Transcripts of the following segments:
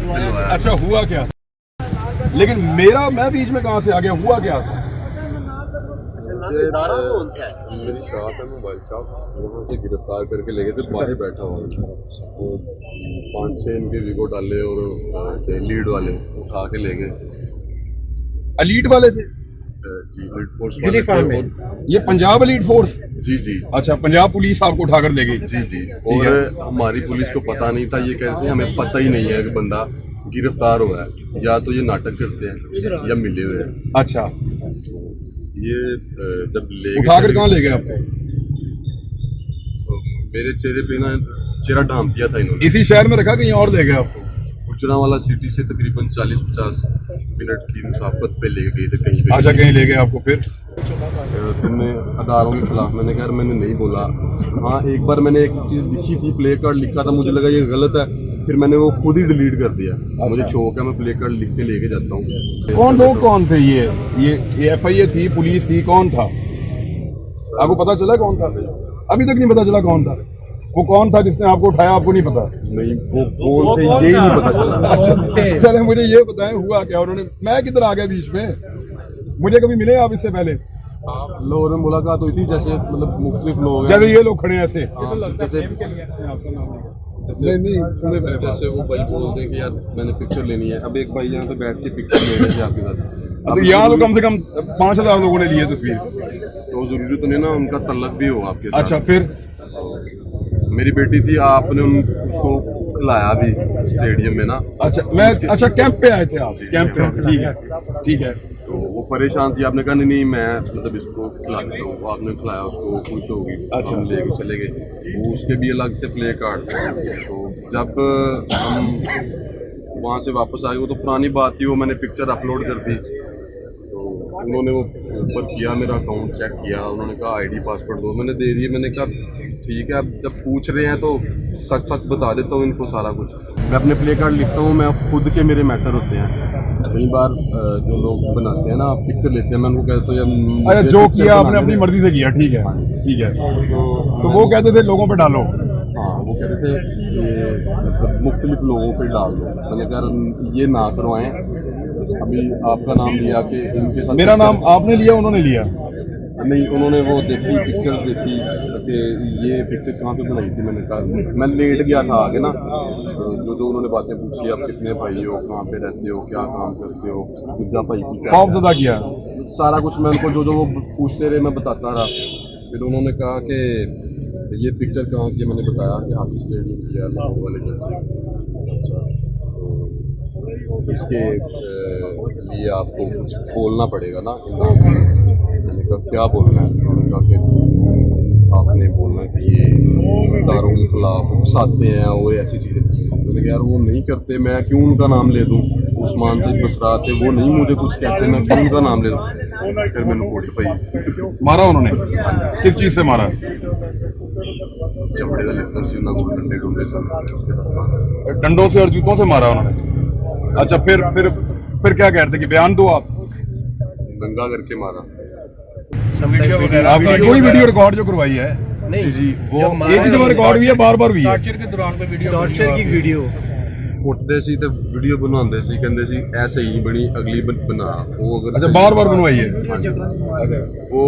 दिलवाया। अच्छा हुआ क्या? लेकिन मैं बीच में कहाँ से आ गया? हुआ क्या था? मेरी शॉप है मोबाइल शॉप, वहाँ से गिरफ्तार करके ले गए थे। बाहर बैठा हुआ था वो 5-6 इनके वीगो डाले और लीड वाले उठा के ले गए। एलीट वाले थे? जी लीड फोर्स यूनिफॉर्म में? ये पंजाब एलीट फोर्स? जी जी। अच्छा, पंजाब पुलिस आपको उठाकर ले गई? जी जी। और हमारी पुलिस को पता नहीं था, ये कहते हैं हमें पता ही नहीं है कि बंदा गिरफ्तार हुआ है, या तो ये नाटक करते हैं या मिले हुए हैं। अच्छा, ये जब ले उठाकर कहाँ ले गए आपको? मेरे चेहरे पे ना चेहरा ढांप दिया था इन्होंने। इसी शहर में रखा, कहीं और ले गए आपको? गुजरांवाला सिटी से तकरीबन 40-50 मिनट की मुसाफत पे ले गए थे कहीं पे। अच्छा, कहीं ले गए आपको? फिर तुमने अदारों के खिलाफ, मैंने कहा मैंने नहीं बोला। हाँ, एक बार मैंने एक चीज़ लिखी थी, प्ले कार्ड लिखा था, मुझे लगा ये गलत है, फिर मैंने वो खुद ही डिलीट कर दिया। मुझे शौक है, मैं प्ले कार्ड लिख के लेके जाता हूँ। कौन थे ये FIA थी, पुलिस थी, कौन था? आपको पता चला कौन था? अभी तक नहीं पता चला कौन था? वो कौन था जिसने आपको उठाया, आपको नहीं पता? नहीं, वो कौन थे यही नहीं पता चला। अच्छा, चले मुझे ये बताएं हुआ क्या? उन्होंने, मैं किधर आ गया बीच में? मुझे कभी मिले आप इससे पहले? लोगों ने मुलाकात हुई थी, जैसे मतलब मुख्तलिफ लोग हैं। चलो ये लोग खड़े हैं ऐसे, जैसे वो भाई बोलते हैं कि यार मैंने पिक्चर लेनी है। अब एक भाई यहाँ पे बैठ के पिक्चर ले रहे थे आपके साथ। तो यहाँ तो कम से कम 5,000 लोगों ने लिए तस्वीर। तो जरूरी तो नहीं ना उनका तल्लक भी हो आपके साथ। अच्छा, फिर मेरी बेटी थी, आपने उसको खिलाया भी स्टेडियम में ना। अच्छा कैंप पे आए थे आप? कैंप पे, ठीक है। तो वो परेशान थी, आपने कहा नहीं मैं मतलब इसको खिला देता हूँ। आपने खिलाया उसको, खुश होगी। अच्छा, हम लेके चले गए। वो उसके भी अलग से प्ले कार्ड। तो जब हम वहाँ से वापस आए, वो तो पुरानी बात थी, वो मैंने पिक्चर अपलोड कर दी। तो उन्होंने वो ऊपर किया, मेरा अकाउंट चेक किया, उन्होंने कहा ID पासवर्ड दो, मैंने दे दिए। मैंने कहा ठीक है, अब जब पूछ रहे हैं तो सच बता देता हूँ इनको सारा कुछ। मैं अपने प्ले कार्ड लिखता हूँ, मैं खुद के मेरे मैटर होते हैं। कई बार जो लोग बनाते हैं ना, पिक्चर लेते हैं, मैं उनको कहता हूँ यार जो किया आपने अपनी मर्जी से किया, ठीक है। तो वो कहते थे लोगों पे डालो। हाँ, वो कहते थे ये मतलब मुख्तलिफ लोगों पे डाल दो। मैंने कहा ये ना करवाएं। अभी आपका नाम लिया कि इनके साथ, मेरा नाम आपने लिया, उन्होंने लिया नहीं? उन्होंने वो देखी, पिक्चर्स देखी कि ये पिक्चर कहाँ पे बनाई थी। मैंने कहा मैं लेट गया था आगे ना, जो उन्होंने बातें पूछी, आप कितने भाई हो, कहाँ पे रहते हो, क्या काम करते हो, गुज्जा भाई की क्या किया, सारा कुछ मैं उनको जो वो पूछते रहे मैं बताता रहा। फिर उन्होंने कहा कि ये पिक्चर कहाँ की, मैंने बताया कि हाथी स्टेडियम की है, लाहौर वाले घर से। अच्छा, तो इसके लिए आपको कुछ बोलना पड़ेगा ना। मैंने कहा क्या बोलना है? उन्होंने कहा कि आपने बोलना कि ये इदारों के खिलाफ उकसाते हैं और ऐसी चीज़ें। मैंने कहा यार वो नहीं करते, मैं क्यों उनका नाम ले दूँ? उस्मान से बसरा थे, वो नहीं मुझे कुछ कहते, मैं क्यों उनका नाम ले दूँ? फिर मैंने कोट पाई। मारा उन्होंने? किस चीज़ से मारा? चमड़े का लितर से ना, डंडे डूंडे से, डंडों से और जूतों से मारा उन्होंने? अच्छा, फिर क्या कहते कि बयान दो आप? दंगा करके मारा। आपने कोई वीडियो रिकॉर्ड जो करवाई है? नहीं जी, वो एक ही दफा रिकॉर्ड हुई है, बार-बार हुई है? टॉर्चर के दौरान पे वीडियो, टॉर्चर की वीडियो उठते सी तो वीडियो बनाते सी, कहते सी ऐसे ही बनी, अगली बना। वो अगर अच्छा, बार-बार बनवाई है? वो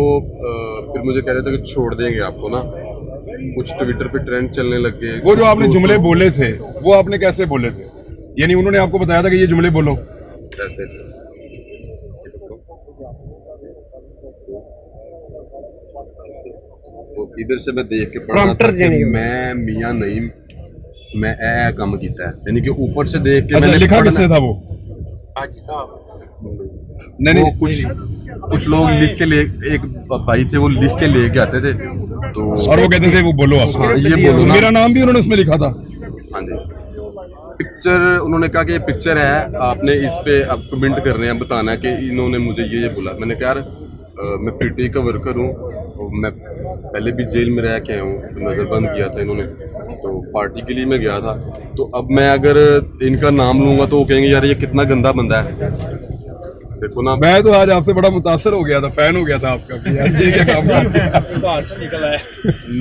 फिर मुझे कह रहे थे कि छोड़ देंगे आपको ना। कुछ ट्विटर पे ट्रेंड चलने लग गए। वो जो आपने जुमले बोले थे, वो आपने कैसे बोले थे? यानी उन्होंने आपको बताया था कि ये जुमले बोलो? ऐसे तो इधर से मैं देख के पढ़ा था कि मैं मियां नहीं, मैं ए काम किया है, यानी कि ऊपर से देख के। अच्छा, मैंने लिखा किसने था वो? नहीं, कुछ लोग लिख के ले, एक भाई थे वो लिख के लेके आते थे, तो और वो कहते थे वो बोलो आप। हाँ, ये बोलो। मेरा नाम भी उन्होंने उसमें लिखा था? हाँ जी। पिक्चर उन्होंने कहा कि ये पिक्चर है, आपने इस पे अब कमेंट करने हैं, बताना है कि इन्होंने मुझे ये बोला। मैंने कहा यार मैं PTI का वर्कर हूँ, मैं पहले भी जेल में रह के आया हूँ, नज़रबंद किया था इन्होंने, तो पार्टी के लिए मैं गया था। तो अब मैं अगर इनका नाम लूँगा तो वो कहेंगे यार ये कितना गंदा बंदा है। देखो ना, मैं तो आज आपसे बड़ा मुतासर हो गया था, फैन हो गया था आपका कि यार ये क्या काम निकला है।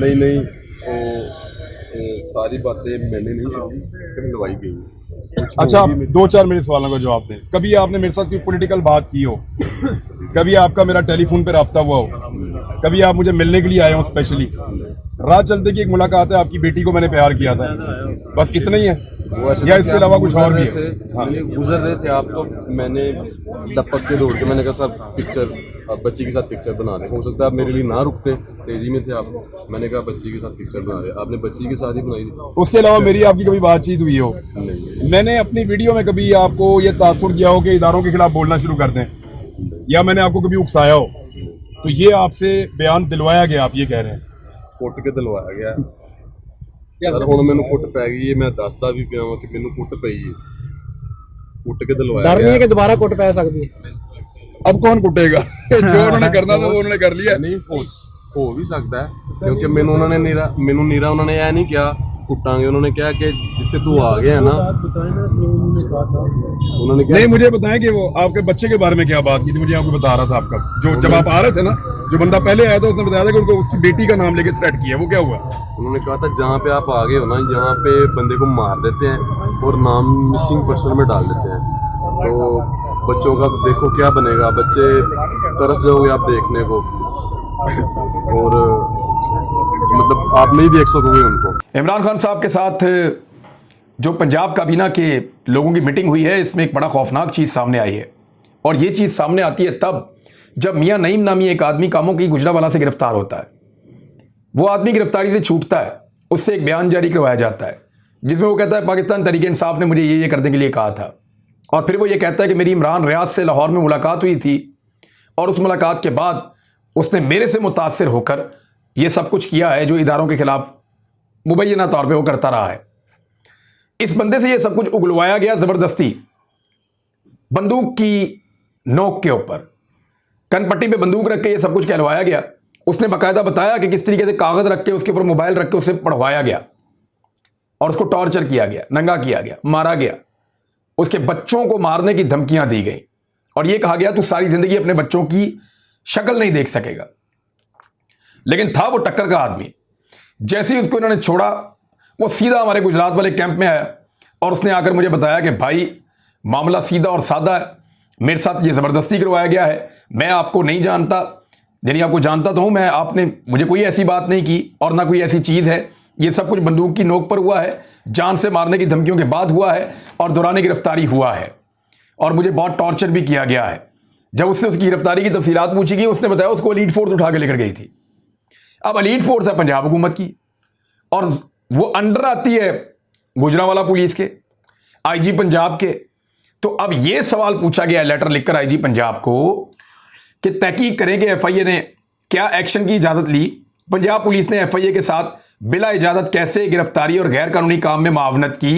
नहीं, तो सारी बातें मैंने नहीं की, लवाई गई। अच्छा, आप 2-4 मेरे सवालों का जवाब दें। कभी आपने मेरे साथ कोई पॉलिटिकल बात की हो? कभी आपका मेरा टेलीफोन पे रब्ता हुआ हो? कभी आप मुझे मिलने के लिए आए हो स्पेशली? रात चलते की एक मुलाकात है, आपकी बेटी को मैंने प्यार किया था, बस इतना ही है या इसके अलावा कुछ और भी है? हाँ। गुजर रहे थे आप तो मैंने टपक के दौड़ के मैंने कहा सर पिक्चर, आप बच्ची के साथ पिक्चर बना रहे, हो सकता है आप मेरे लिए ना रुकते, तेजी में थे आप, मैंने कहा बच्ची के साथ पिक्चर बना रहे, आपने बच्ची के साथ ही बनाई थी। उसके अलावा मेरी आपकी कभी बातचीत हुई हो? नहीं, मैंने अपनी वीडियो में कभी आपको ये तासुर किया हो कि इदारों के खिलाफ बोलना शुरू कर दें, या मैंने आपको कभी उकसाया हो? तो ये आपसे बयान दिलवाया गया, आप ये कह रहे हैं? ਕੁੱਟ ਕੇ ਦਿਲਵਾਇਆ ਗਿਆ ਸਰ। ਹੁਣ ਮੈਨੂੰ ਕੁੱਟ ਪੈ ਗਈ ਹੈ, ਮੈਂ ਦੱਸਦਾ ਵੀ ਪਿਆ ਵਾਂ ਕਿ ਮੈਨੂੰ ਕੁੱਟ ਪਈ ਹੈ, ਕੁੱਟ ਕੇ ਦਿਲਵਾਇਆ डर नहीं है ਗਿਆ। कि दोबारा कुट पै सकती है? अब कौन कुटेगा? जो उन्होंने करना था वो उन्होंने कर लिया। ਨਹੀਂ ਹੋ ਵੀ ਸਕਦਾ ਹੈ ਕਿਉਂਕਿ ਮੈਨੂੰ ਉਹਨਾਂ ਨੇ ਨੀਰਾ ਉਹਨਾਂ ਨੇ ਇਹ ਨਹੀਂ ਕਿਹਾ ਕੁੱਟਾਂਗੇ, ਉਹਨਾਂ ਨੇ ਕਿਹਾ कि जिथे तू आ गया ना, उन्होंने क्या नहीं, मुझे बताएं कि वो आपके बच्चे के बारे में क्या बात की थी? मुझे आपको बता रहा था आपका जो जब आप आ रहे थे ना, जो बंदा पहले आया था उसने बताया था कि उनको उसकी बेटी का नाम लेके थ्रेट किया, वो क्या हुआ? उन्होंने कहा था जहाँ पे आप आ गए हो ना, यहाँ पे बंदे को मार देते हैं और नाम मिसिंग पर्सन में डाल देते हैं, तो बच्चों का देखो क्या बनेगा, बच्चे तरस जाओगे आप देखने को और मतलब आप नहीं देख सकोगे उनको। इमरान खान साहब के साथ जो पंजाब काबीना के लोगों की मीटिंग हुई है, इसमें एक बड़ा खौफनाक चीज़ सामने आई है, और ये चीज़ सामने आती है तब जब मियां नईम नामी एक आदमी कामों की गुजरावाला से गिरफ्तार होता है। वो आदमी गिरफ्तारी से छूटता है, उससे एक बयान जारी करवाया जाता है जिसमें वो कहता है पाकिस्तान तहरीक इंसाफ ने मुझे ये करने के लिए कहा था, और फिर वो ये कहता है कि मेरी इमरान रियाज से लाहौर में मुलाकात हुई थी और उस मुलाकात के बाद उसने मेरे से मुतासिर होकर ये सब कुछ किया है जो इदारों के खिलाफ मुबैना तौर पे वो करता रहा है। इस बंदे से ये सब कुछ उगलवाया गया ज़बरदस्ती, बंदूक की नोक के ऊपर, कनपट्टी पे बंदूक रख के ये सब कुछ कहलवाया गया। उसने बाकायदा बताया कि किस तरीके से कागज़ रख के उसके ऊपर मोबाइल रख के उसे पढ़वाया गया और उसको टॉर्चर किया गया, नंगा किया गया, मारा गया, उसके बच्चों को मारने की धमकियां दी गई और ये कहा गया तू सारी ज़िंदगी अपने बच्चों की शक्ल नहीं देख सकेगा। लेकिन था वो टक्कर का आदमी। जैसे ही उसको इन्होंने छोड़ा, वो सीधा हमारे गुजरात वाले कैंप में आया और उसने आकर मुझे बताया कि भाई मामला सीधा और सादा है, मेरे साथ ये ज़बरदस्ती करवाया गया है, मैं आपको नहीं जानता, यानी आपको जानता तो हूँ मैं, आपने मुझे कोई ऐसी बात नहीं की और ना कोई ऐसी चीज़ है, ये सब कुछ बंदूक की नोक पर हुआ है, जान से मारने की धमकियों के बाद हुआ है और दौरान गिरफ्तारी हुआ है और मुझे बहुत टॉर्चर भी किया गया है। जब उससे उसकी गिरफ्तारी की तफसीलात पूछी गई, उसने बताया उसको एलीट फोर्स उठा के लेकर गई थी। अब एलीट फोर्स है पंजाब हुकूमत की और वो अंडर आती है गुजरांवाला पुलिस के, आईजी पंजाब के। तो अब ये सवाल पूछा गया लेटर लिखकर आईजी पंजाब को कि तहकीक करें कि एफआईए ने क्या एक्शन की इजाज़त ली, पंजाब पुलिस ने एफआईए के साथ बिला इजाज़त कैसे गिरफ्तारी और गैर कानूनी काम में मावनत की,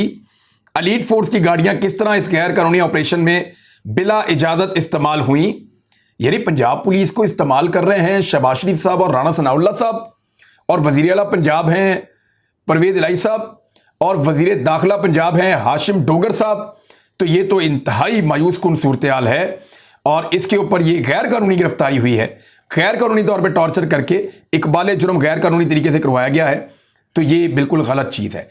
एलीट फोर्स की गाड़ियां किस तरह इस गैर कानूनी ऑपरेशन में बिला इजाज़त इस्तेमाल हुई। यानी पंजाब पुलिस को इस्तेमाल कर रहे हैं शहबाज शरीफ साहब और राणा सनाउल्लाह साहब, और वज़ीर आला पंजाब हैं परवेज़ इलाही साहब, और वज़ीर दाखिला पंजाब हैं हाशिम डोगर साहब। तो ये तो इंतहाई मायूस कुन सूरत हाल है और इसके ऊपर ये गैर कानूनी गिरफ्तारी हुई है, गैर कानूनी तौर पर टॉर्चर करके इकबाल जुर्म गैर कानूनी तरीके से करवाया गया है। तो ये बिल्कुल गलत चीज़ है।